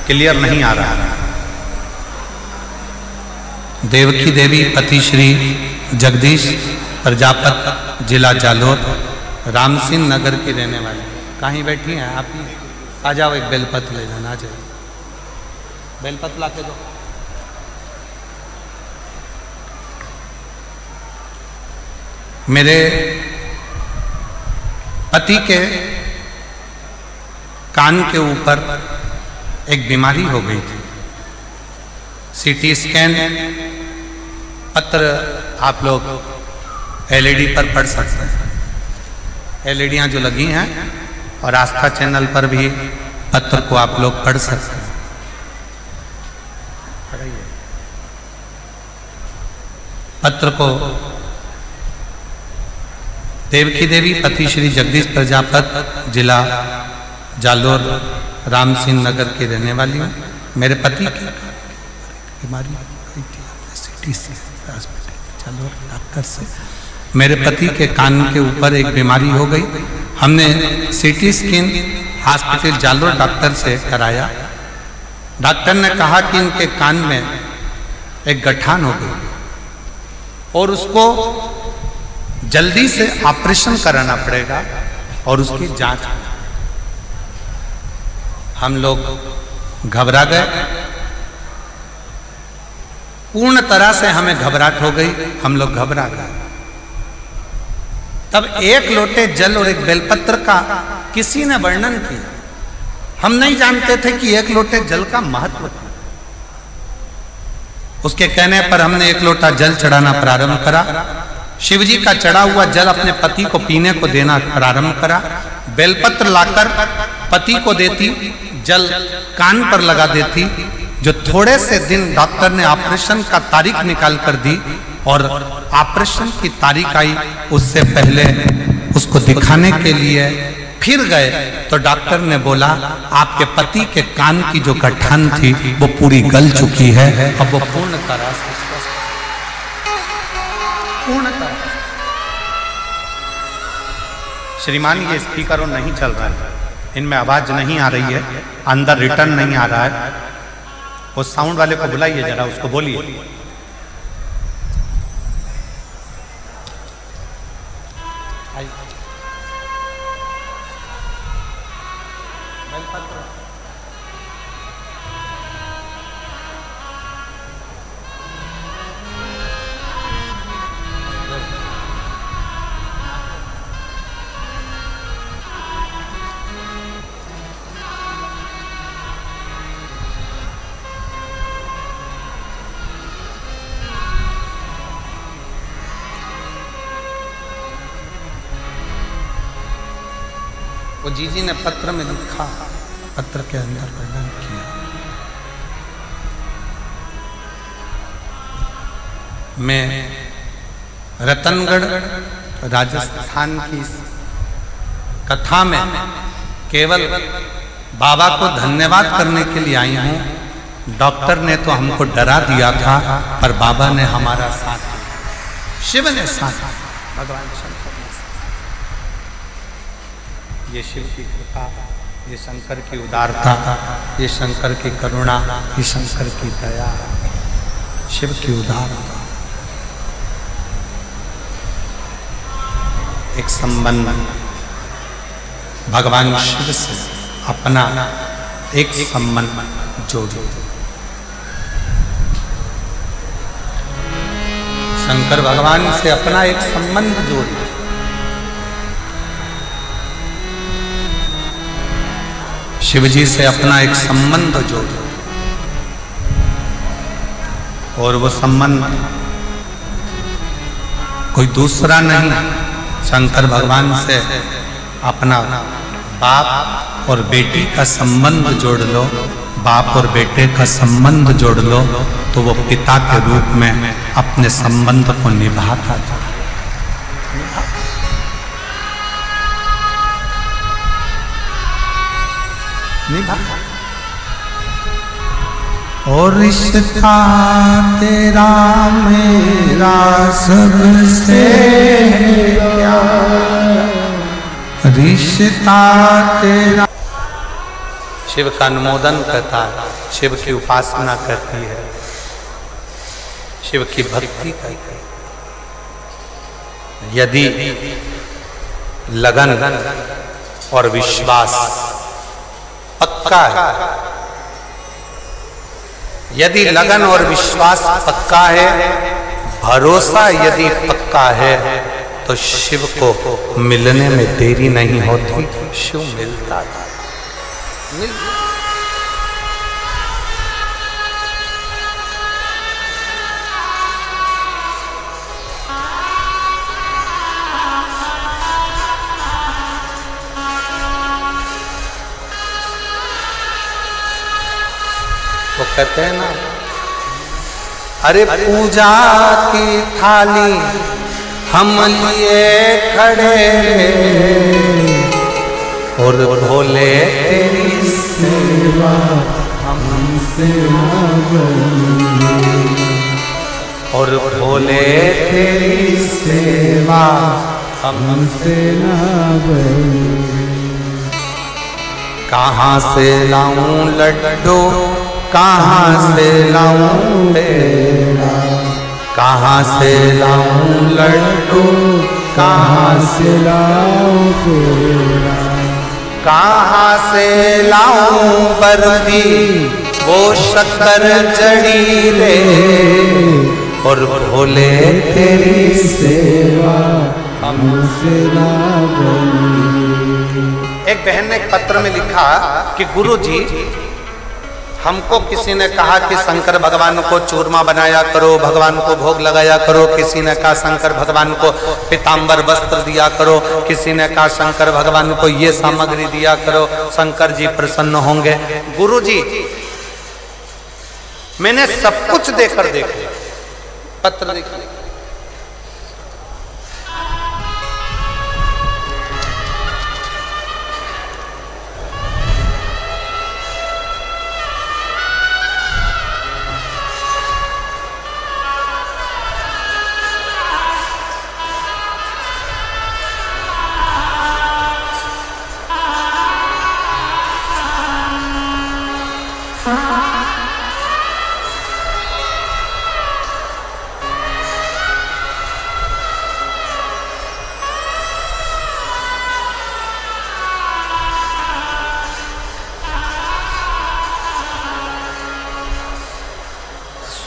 क्लियर नहीं आ रहा। देवकी देवी पतिश्री जगदीश प्रजापति, जिला जालोर, राम सिंह नगर की रहने वाली। कहीं बैठी हैं आप? आ जाओ, एक बेलपत्र ले जाना। आ जाओ, बेलपत्र ला के दो। मेरे पति के कान के ऊपर एक बीमारी हो गई थी। सीटी स्कैन पत्र आप लोग एलईडी पर पढ़ सकते हैं। एलईडियां जो लगी हैं, और आस्था चैनल पर भी पत्र को आप लोग पढ़ सकते हैं। पत्र को देवकी देवी पतिश्री जगदीश प्रजापति, जिला जालोर, राम सिंह नगर की रहने वाली हूँ। मेरे पति की बीमारी हुई थी, सीटी जालोर डॉक्टर से। मेरे पति के कान के ऊपर एक बीमारी हो गई। हमने CT scan hospital Jalore doctor से कराया। डॉक्टर ने कहा कि इनके कान में एक गठान हो गई और उसको जल्दी से ऑपरेशन कराना पड़ेगा और उसकी जांच। हम लोग घबरा गए, पूर्ण तरह से हमें घबराहट हो गई। हम लोग घबरा गए। तब एक लोटे जल और एक बेलपत्र का किसी ने वर्णन किया। हम नहीं जानते थे कि एक लोटे जल का महत्व था। उसके कहने पर हमने एक लोटा जल चढ़ाना प्रारंभ करा। शिवजी का चढ़ा हुआ जल अपने पति को पीने को देना प्रारंभ करा। बेलपत्र लाकर पति को देती, जल कान पर लगा देती। जो थोड़े से दिन डॉक्टर ने ऑपरेशन का तारीख निकाल कर दी और ऑपरेशन की तारीख आई, उससे पहले उसको दिखाने के लिए फिर गए तो डॉक्टर ने बोला आपके पति के कान की जो गठान थी वो पूरी गल चुकी है, अब वो पूर्ण तरह से श्रीमान ये स्पीकर नहीं चल रहा है, इनमें आवाज नहीं आ रही है, अंदर रिटर्न नहीं आ रहा है। वो साउंड वाले को बुलाइए जरा, उसको बोलिए। वो जीजी ने पत्र में लिखा, पत्र के अंदर वर्णन किया, मैं रतनगढ़ राजस्थान की कथा में केवल बाबा को धन्यवाद करने के लिए आई हूँ। डॉक्टर ने तो हमको डरा दिया था, पर बाबा ने हमारा साथ दिया, शिव ने साथ दिया, भगवान शंकर ने साथ। ये शिव की कृपा, ये शंकर की उदारता, ये शंकर की करुणा, ये शंकर की दया, शिव की उदारता। एक संबंध भगवान शिव से अपना एक संबंध जोड़ो। शंकर भगवान से अपना एक संबंध जोड़ो। शिव जी से अपना एक संबंध जोड़ो, और वो संबंध कोई दूसरा नहीं, शंकर भगवान से अपना बाप और बेटी का संबंध जोड़ लो। बाप और बेटे का संबंध जोड़ लो तो वो पिता के रूप में अपने संबंध को निभाता था। और रिश्ता तेरा मेरा सबसे रिश्ता तेरा। शिव का अनुमोदन करता है, शिव की उपासना करती है, शिव की भक्ति करती है। यदि लगन और विश्वास पक्का है, यदि लगन और विश्वास पक्का है, भरोसा यदि पक्का है, तो शिव को मिलने में देरी नहीं होती, शिव मिलता है। वो कहते हैं ना, अरे पूजा की थाली हम लिए खड़े और भोले तेरी सेवा हमसे ना बनी, और भोले तेरी सेवा हमसे ना बनी। कहाँ से लाऊं लड्डू, कहाँ से लाऊं पेड़ा, कहाँ से लाऊं लड्डू, कहाँ से लाऊं पेड़ा, कहाँ से लाऊं बर्फी वो शक्कर जड़ी रे, और भोले तेरी सेवा हमसे ना बनी। एक बहन ने एक पत्र में लिखा कि गुरुजी, हमको किसी ने कहा कि शंकर भगवान को चूरमा बनाया करो, भगवान को भोग लगाया करो। किसी ने कहा शंकर भगवान को पीतांबर वस्त्र दिया करो, किसी ने कहा शंकर भगवान को ये सामग्री दिया करो, शंकर जी प्रसन्न होंगे। गुरुजी, मैंने सब कुछ देकर देख लिया, पत्र देख लिया,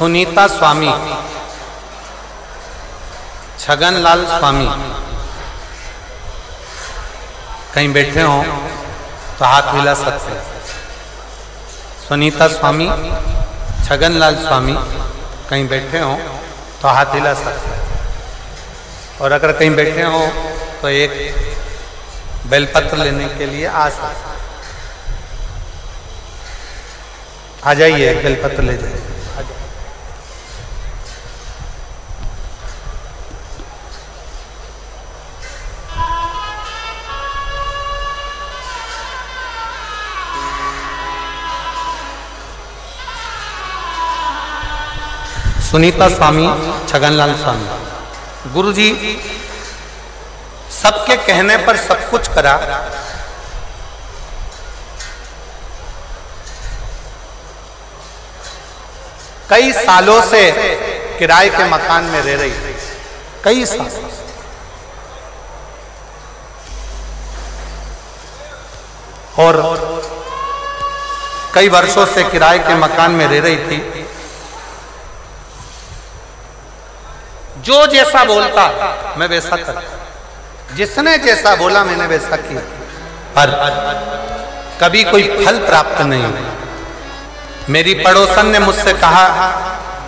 सुनीता स्वामी, छगनलाल स्वामी कहीं बैठे हो तो हाथ हिला सकते हैं। सुनीता स्वामी, छगनलाल स्वामी कहीं बैठे हो तो हाथ हिला सकते हैं। और अगर कहीं बैठे हो तो एक बेलपत्र लेने के लिए आ सकते, आ जाइए, एक बेलपत्र ले जाइए। सुनीता स्वामी, छगनलाल स्वामी, गुरुजी सबके कहने पर सब कुछ करा, कई सालों से किराए के मकान में रह रही थी, कई साल, और कई वर्षों से किराए के मकान में रह रही थी। जो जैसा बोलता मैं वैसा करता, जिसने जैसा बोला मैंने वैसा किया, पर कभी कोई फल प्राप्त नहीं हुआ। मेरी पड़ोसन ने मुझसे कहा,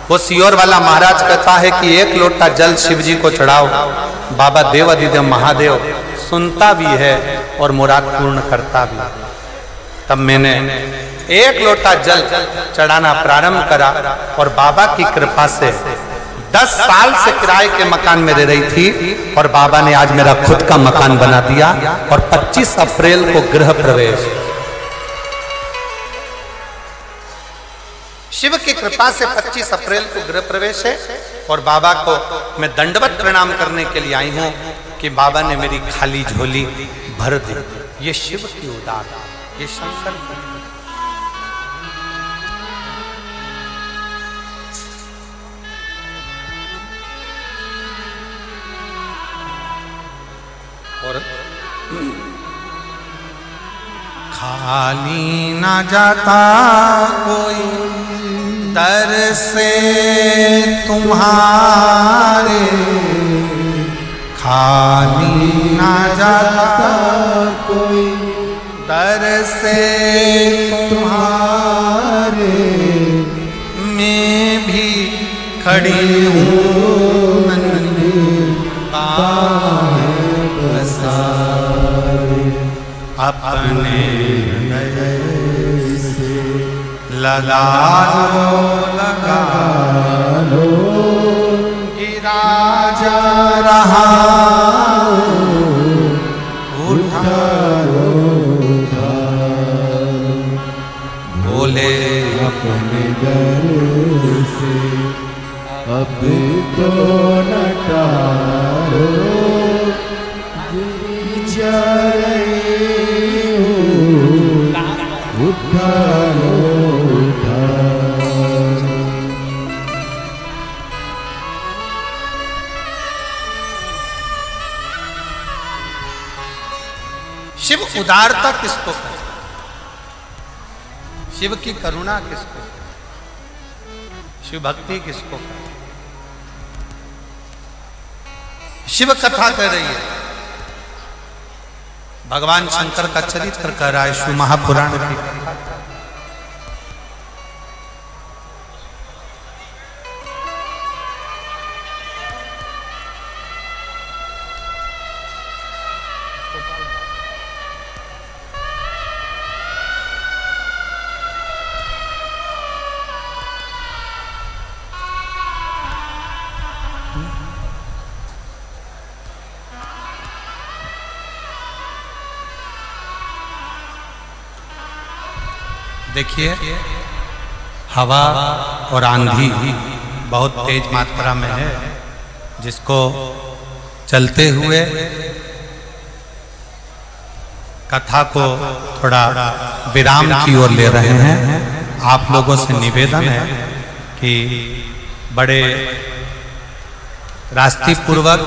वो सियोर वाला महाराज कहता है कि 1 लोटा जल शिव जी को चढ़ाओ, बाबा देवाधिदेव महादेव सुनता भी है और मुराद पूर्ण करता भी। तब मैंने 1 लोटा जल चढ़ाना प्रारंभ करा और बाबा की कृपा से 10 साल से किराए के मकान में रह रही थी और बाबा ने आज मेरा खुद का मकान बना दिया और 25 अप्रैल को गृह प्रवेश। शिव की कृपा से 25 अप्रैल को गृह प्रवेश है और बाबा को मैं दंडवत प्रणाम करने के लिए आई हूं कि बाबा ने मेरी खाली झोली भर दी। ये शिव की उदार, ये शंकर की। और खाली ना जाता कोई दर से तुम्हारे, खाली ना जाता कोई दर से तुम्हारे, मैं भी खड़ी हूँ अपने से लगा लो, गिरा जा रहा उठा लो, बोले अपने दर से अब तो न टारो, जा रहे हो उठा लो, उठा। शिव उदारता किसको कहते, शिव की करुणा किसको कहते, शिव भक्ति किसको कहते। शिव कथा कह रही है, भगवान शंकर का चरित्र कह रहा है शिव महापुराण की। देखिए, हवा और आंधी बहुत तेज मात्रा में है, जिसको चलते हुए कथा को थोड़ा विराम की ओर ले रहे हैं। आप लोगों से निवेदन है कि बड़े रास्ते पूर्वक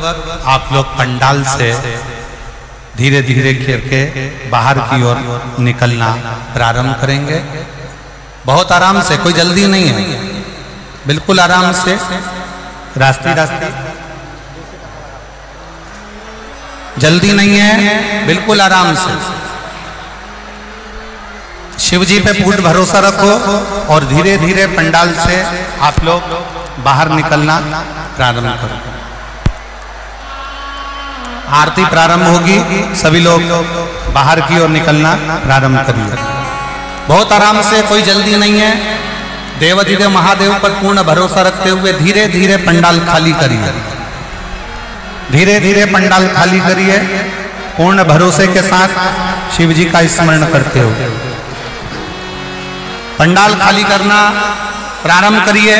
आप लोग पंडाल से धीरे धीरे करके बाहर की ओर निकलना प्रारंभ करेंगे। बहुत आराम से, कोई जल्दी नहीं है, बिल्कुल आराम से, रास्ते रास्ते, जल्दी नहीं है, बिल्कुल आराम से। शिव जी पे पूर्ण भरोसा रखो और धीरे धीरे पंडाल से आप लोग बाहर निकलना प्रारंभ करो। आरती प्रारंभ होगी, सभी लोग बाहर की ओर निकलना प्रारंभ करिए। बहुत आराम से, कोई जल्दी नहीं है। देवाधिदेव महादेव पर पूर्ण भरोसा रखते हुए धीरे धीरे पंडाल खाली करिए, धीरे धीरे पंडाल खाली करिए। पूर्ण भरोसे के साथ शिव जी का स्मरण करते हुए पंडाल खाली करना प्रारंभ करिए।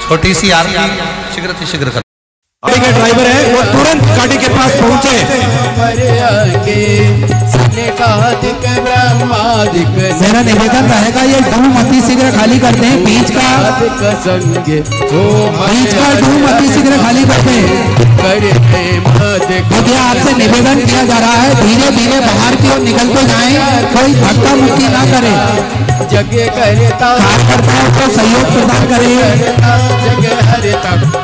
छोटी सी आरती शीघ्र कर। गाड़ी के ड्राइवर है वो तुरंत गाड़ी के पास पहुंचे। मेरा निवेदन रहेगा ये धूम अति शीघ्र खाली कर दें, बीच का धूम अति शीघ्र खाली कर दें। मुझे आपसे निवेदन किया जा रहा है धीरे धीरे बाहर की ओर निकलते जाएं, कोई धक्का मुक्की ना करे। कार्यकर्ताओं को सहयोग प्रदान करें।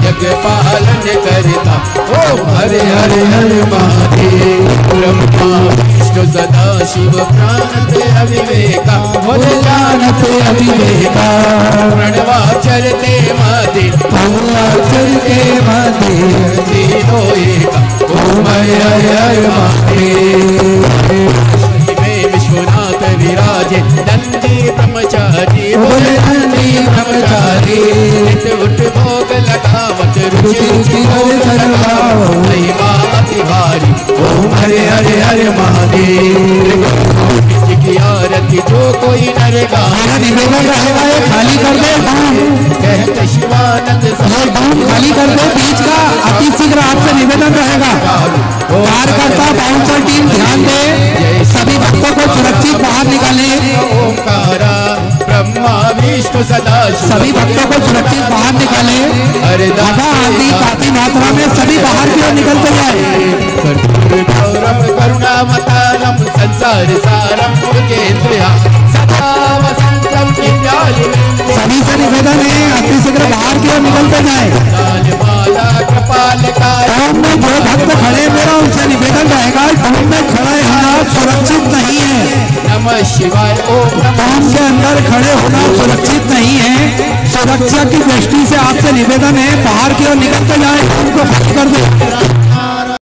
जग पालन करता ओम हरे हरे हरे महादेव। ब्रह्मा विष्णु सदा शिव प्राणते अविवेका, बोले जानते अविवेका। प्रणवाचरते महादेव, प्रणवाचरते महादेव। तीनों एका ओम हरे हरे हरे महादेव। विश्वनाथ विराजे नंदी ब्रह्मचारी, बोले नंदी ब्रह्मचारी। उठ भोग लगावत रुचि रुचि भारी ओम हरे हरे हरे महादेव। की आरती जो कोई नरेगा, निवेदन रहेगा ये खाली कर दे, कहते शिवानंद खाली कर दे बीच का। अति शीघ्र आपसे निवेदन रहेगा कार्यकर्ता बाउंसर टीम ध्यान दे, सभी भक्तों को सुरक्षित बाहर निकाले। ओंकारा ब्रह्मा विष्णु सदा, सभी भक्तों को सुरक्षित बाहर निकाले। दादा आदि काफी मात्रा में सभी बाहर की ओर निकलते जाए। गौरव करुणावतारम संसार सारम केंद्रिया सदा वसंतम विद्यालय। सभी से निवेदन है अति शीघ्र बाहर की ओर निकलते जाए। टाउन में जो भक्त खड़े मेरा उनसे निवेदन रहेगा टाउन में खड़े होना सुरक्षित नहीं है। नमः शिवाय। ओम टाउन के अंदर खड़े होना सुरक्षित नहीं है। सुरक्षा की दृष्टि से आपसे निवेदन है बाहर की ओर निकलते जाए।